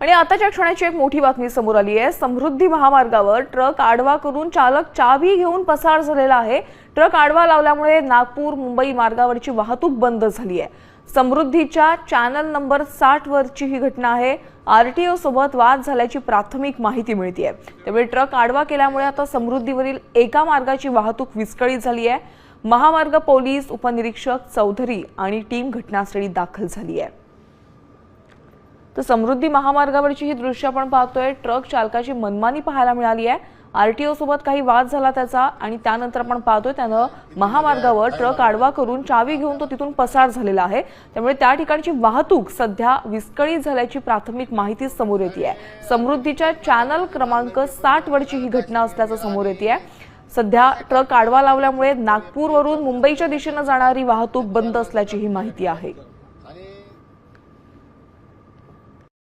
आणि आताच्या क्षणाची एक मोठी बातमी समोर आली आहे। समृद्धी महामार्गावर ट्रक आडवा करून चालक चावी घेऊन पसार झालेला आहे। ट्रक आडवा लावल्यामुळे नागपूर मुंबई मार्गावरची वाहतूक बंद झाली आहे। समृद्धीच्या चॅनल नंबर 60 वरची ही घटना आहे। आरटीओ सोबत वाद झाल्याची प्राथमिक माहिती मिळते। त्यामुळे ट्रक आडवा केल्यामुळे आता समृद्धीवरील एका मार्गाची वाहतूक विस्कळीत झाली आहे। महामार्ग पोलीस उपनिरीक्षक चौधरी आणि टीम घटनास्थळी दाखल झाली आहे। तर समृद्धी महामार्गावरची ही दृश्य आपण पाहतोय। ट्रक चालकाची मनमानी पाहायला मिळाली आहे। आरटीओ सोबत काही वाद झाला त्याचा आणि त्यानंतर आपण पाहतोय त्यानं महामार्गावर ट्रक आडवा करून चावी घेऊन तो तिथून पसार झालेला आहे। त्यामुळे त्या ठिकाणची वाहतूक सध्या विस्कळीत झाल्याची प्राथमिक माहिती समोर येते आहे। समृद्धीच्या चॅनल क्रमांक 60 वरची ही घटना असल्याचं समोर येते आहे। सध्या ट्रक आडवा लावल्यामुळे नागपूरवरून मुंबईच्या दिशेने जाणारी वाहतूक बंद असल्याची ही माहिती आहे।